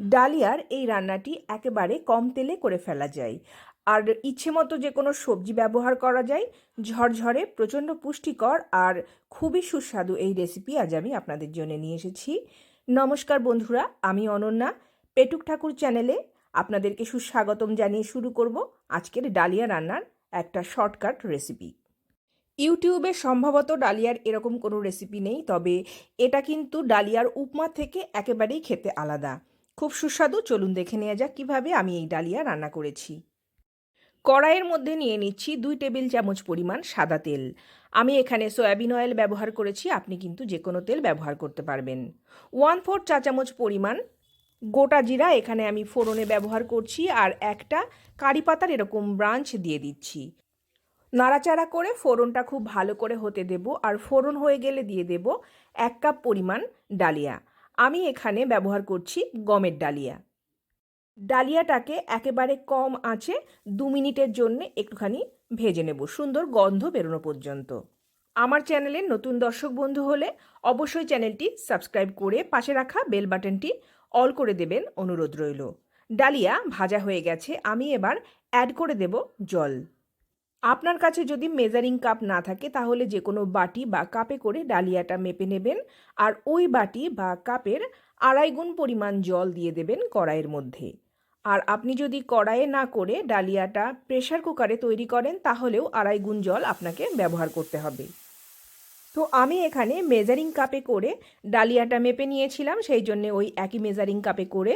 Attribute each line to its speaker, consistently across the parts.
Speaker 1: ডালিয়ার এই রান্নাটি একেবারে কম তেলে করে ফেলা যায়, আর ইচ্ছে মতো যে কোনো সবজি ব্যবহার করা যায়। ঝরঝরে, প্রচণ্ড পুষ্টিকর আর খুবই সুস্বাদু এই রেসিপি আজ আমি আপনাদের জন্য নিয়ে এসেছি। নমস্কার বন্ধুরা, আমি অনন্যা। পেটুক ঠাকুর চ্যানেলে আপনাদেরকে সুস্বাগতম জানিয়ে শুরু করব আজকের ডালিয়া রান্নার একটা শর্টকাট রেসিপি। ইউটিউবে সম্ভবত ডালিয়ার এরকম কোনো রেসিপি নেই, তবে এটা কিন্তু ডালিয়ার উপমা থেকে একেবারেই খেতে আলাদা, খুব সুস্বাদু। চলুন দেখে নেওয়া যাক কীভাবে আমি এই ডালিয়া রান্না করেছি। কড়াইয়ের মধ্যে নিয়ে নিচ্ছি 2 টেবিল চামচ পরিমাণ সাদা তেল। আমি এখানে সয়াবিন অয়েল ব্যবহার করেছি, আপনি কিন্তু যে কোনো তেল ব্যবহার করতে পারবেন। 1/4 চা চামচ পরিমাণ গোটা জিরা এখানে আমি ফোড়নে ব্যবহার করছি, আর একটা কারি পাতার এরকম ব্রাঞ্চ দিয়ে দিচ্ছি। নাড়াচাড়া করে ফোড়নটা খুব ভালো করে হতে দেব, আর ফোড়ন হয়ে গেলে দিয়ে দেব 1 কাপ পরিমাণ ডালিয়া। আমি এখানে ব্যবহার করছি গমের ডালিয়া। ডালিয়াটাকে একেবারে কম আঁচে 2 মিনিটের জন্য একটুখানি ভেজে নেব, সুন্দর গন্ধ বেরোনো পর্যন্ত। আমার চ্যানেলের নতুন দর্শক বন্ধু হলে অবশ্যই চ্যানেলটি সাবস্ক্রাইব করে পাশে রাখা বেল বাটনটি অল করে দেবেন, অনুরোধ রইল। ডালিয়া ভাজা হয়ে গেছে, আমি এবার অ্যাড করে দেব জল। আপনার কাছে যদি মেজারিং কাপ না থাকে তাহলে যে কোনো বাটি বা কাপে করে ডালিয়াটা মেপে নেবেন, আর ওই বাটি বা কাপের 2.5 গুণ পরিমাণ জল দিয়ে দেবেন কড়াইয়ের মধ্যে। আর আপনি যদি কড়াইয়ে না করে ডালিয়াটা প্রেসার কুকারে তৈরি করেন তাহলেও 2.5 গুণ জল আপনাকে ব্যবহার করতে হবে। তো আমি এখানে মেজারিং কাপে করে ডালিয়াটা মেপে নিয়েছিলাম, সেই জন্যে ওই একই মেজারিং কাপে করে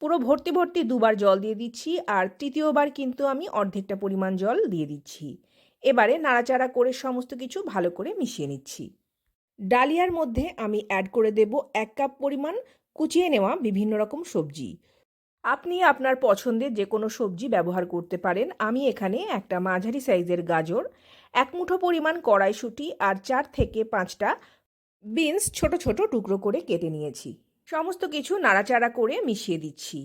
Speaker 1: পুরো ভর্তি ভর্তি 2বার জল দিয়ে দিচ্ছি, আর তৃতীয়বার কিন্তু আমি অর্ধেকটা পরিমাণ জল দিয়ে দিচ্ছি। এবারে নাড়াচাড়া করে সমস্ত কিছু ভালো করে মিশিয়ে নিচ্ছি। ডালিয়ার মধ্যে আমি অ্যাড করে দেব 1 কাপ পরিমাণ কুচিয়ে নেওয়া বিভিন্ন রকম সবজি। আপনি আপনার পছন্দের যে কোনো সবজি ব্যবহার করতে পারেন। আমি এখানে একটা মাঝারি সাইজের গাজর, 1 মুঠো পরিমাণ কড়াইশুঁটি আর 4 থেকে 5টা বিনস ছোট ছোট টুকরো করে কেটে নিয়েছি। সমস্ত কিছু নাড়াচাড়া করে মিশিয়ে দিচ্ছি।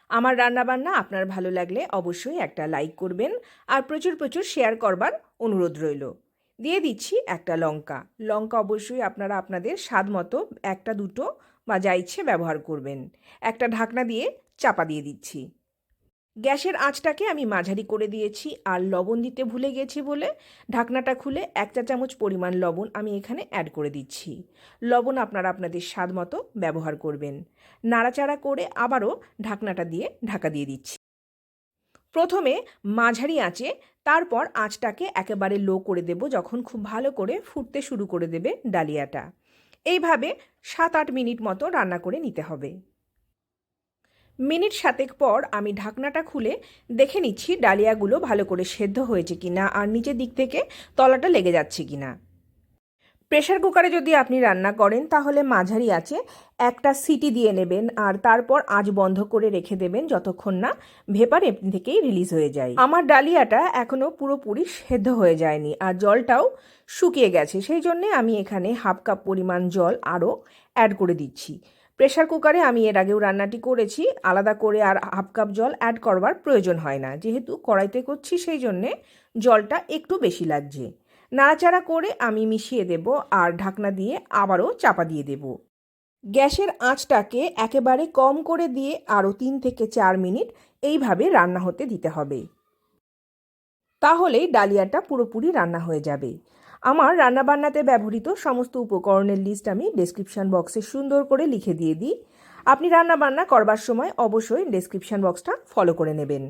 Speaker 1: আমার রান্নাবান্না আপনার ভালো লাগলে অবশ্যই একটা লাইক করবেন, আর প্রচুর প্রচুর শেয়ার করবার অনুরোধ রইল। দিয়ে দিচ্ছি একটা লঙ্কা। লঙ্কা অবশ্যই আপনারা আপনাদের স্বাদ মতো 1টা 2টো বা যা ইচ্ছে ব্যবহার করবেন। একটা ঢাকনা দিয়ে চাপা দিয়ে দিচ্ছি। গ্যাসের আঁচটাকে আমি মাঝারি করে দিয়েছি, আর লবণ দিতে ভুলে গেছি বলে ঢাকনাটা খুলে 1 চা চামচ পরিমাণ লবণ আমি এখানে অ্যাড করে দিচ্ছি। লবণ আপনারা আপনাদের স্বাদ মতো ব্যবহার করবেন। নাড়াচাড়া করে আবারও ঢাকনাটা দিয়ে ঢাকা দিয়ে দিচ্ছি। প্রথমে মাঝারি আঁচে, তারপর আঁচটাকে একেবারে লো করে দেব যখন খুব ভালো করে ফুটতে শুরু করে দেবে ডালিয়াটা। এইভাবে 7-8 মিনিট মতো রান্না করে নিতে হবে। মিনিট 7 পর আমি ঢাকনাটা খুলে দেখে নিচ্ছি ডালিয়াগুলো ভালো করে সেদ্ধ হয়েছে কিনা, আর নিচের দিক থেকে তলাটা লেগে যাচ্ছে কিনা। প্রেসার কুকারে যদি আপনি রান্না করেন তাহলে মাঝারি আঁচে একটা সিটি দিয়ে নেবেন, আর তারপর আঁচ বন্ধ করে রেখে দেবেন যতক্ষণ না ভেপার এমনি থেকেই রিলিজ হয়ে যায়। আমার ডালিয়াটা এখনও পুরোপুরি সেদ্ধ হয়ে যায়নি, আর জলটাও শুকিয়ে গেছে, সেই জন্যে আমি এখানে 1/2 কাপ পরিমাণ জল আরও অ্যাড করে দিচ্ছি। প্রেসার কুকারে আমি এর আগেও রান্নাটি করেছি, আলাদা করে আর 1/2 কাপ জল অ্যাড করবার প্রয়োজন হয় না, যেহেতু কড়াইতে করছি সেই জন্যে জলটা একটু বেশি লাগছে। নাড়াচাড়া করে আমি মিশিয়ে দেব, আর ঢাকনা দিয়ে আবারও চাপা দিয়ে দেব। গ্যাসের আঁচটাকে একেবারে কম করে দিয়ে আরও 3 থেকে 4 মিনিট এইভাবে রান্না হতে দিতে হবে, তাহলেই ডালিয়াটা পুরোপুরি রান্না হয়ে যাবে। আমার রান্নাবান্নাতে ব্যবহৃত সমস্ত উপকরণের লিস্ট আমি ডেসক্রিপশন বক্সে সুন্দর করে লিখে দিয়ে দিই। আপনি রান্নাবান্না করবার সময় অবশ্যই ডেসক্রিপশন বক্সটা ফলো করে নেবেন।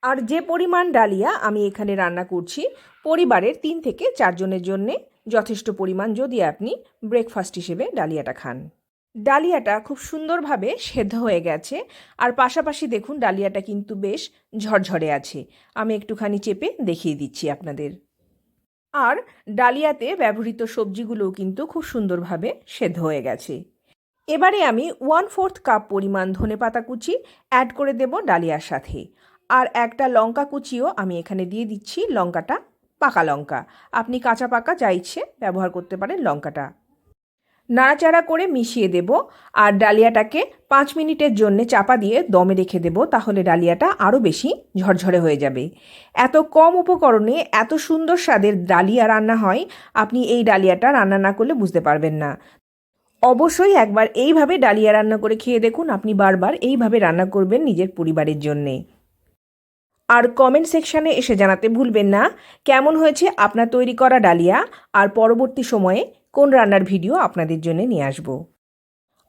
Speaker 1: আর যে পরিমাণ ডালিয়া আমি এখানে রান্না করছি পরিবারের 3 থেকে 4 জনের জন্যে যথেষ্ট পরিমাণ, যদি আপনি ব্রেকফাস্ট হিসেবে ডালিয়াটা খান। ডালিয়াটা খুব সুন্দরভাবে সেদ্ধ হয়ে গেছে, আর পাশাপাশি দেখুন ডালিয়াটা কিন্তু বেশ ঝরঝরে আছে। আমি একটুখানি চেপে দেখিয়ে দিচ্ছি আপনাদের। আর ডালিয়াতে ব্যবহৃত সবজিগুলোও কিন্তু খুব সুন্দরভাবে সেদ্ধ হয়ে গেছে। এবারে আমি 1/4 কাপ পরিমাণ ধনেপাতা কুচি অ্যাড করে দেব ডালিয়ার সাথে, আর একটা লঙ্কা কুচিও আমি এখানে দিয়ে দিচ্ছি। লঙ্কাটা পাকা লঙ্কা, আপনি কাঁচা পাকা যা ইচ্ছে ব্যবহার করতে পারেন লঙ্কাটা। নাড়াচাড়া করে মিশিয়ে দেব, আর ডালিয়াটাকে 5 মিনিটের জন্য চাপা দিয়ে দমে রেখে দেব, তাহলে ডালিয়াটা আরও বেশি ঝরঝরে হয়ে যাবে। এত কম উপকরণে এত সুন্দর স্বাদের ডালিয়া রান্না হয়, আপনি এই ডালিয়াটা রান্না না করলে বুঝতে পারবেন না। অবশ্যই একবার এইভাবে ডালিয়া রান্না করে খেয়ে দেখুন, আপনি বারবার এইভাবে রান্না করবেন নিজের পরিবারের জন্যে। আর কমেন্ট সেকশানে এসে জানাতে ভুলবেন না কেমন হয়েছে আপনার তৈরি করা ডালিয়া, আর পরবর্তী সময়ে কোন রান্নার ভিডিও আপনাদের জন্য নিয়ে আসব।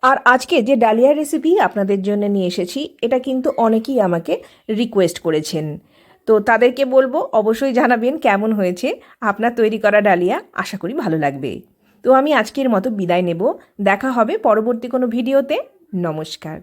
Speaker 1: আর আজকে যে ডালিয়ার রেসিপি আপনাদের জন্য নিয়ে এসেছি, এটা কিন্তু অনেকেই আমাকে রিকোয়েস্ট করেছেন, তো তাদেরকে বলবো অবশ্যই জানাবেন কেমন হয়েছে আপনার তৈরি করা ডালিয়া। আশা করি ভালো লাগবে। তো আমি আজকের মতো বিদায় নেব, দেখা হবে পরবর্তী কোনো ভিডিওতে। নমস্কার।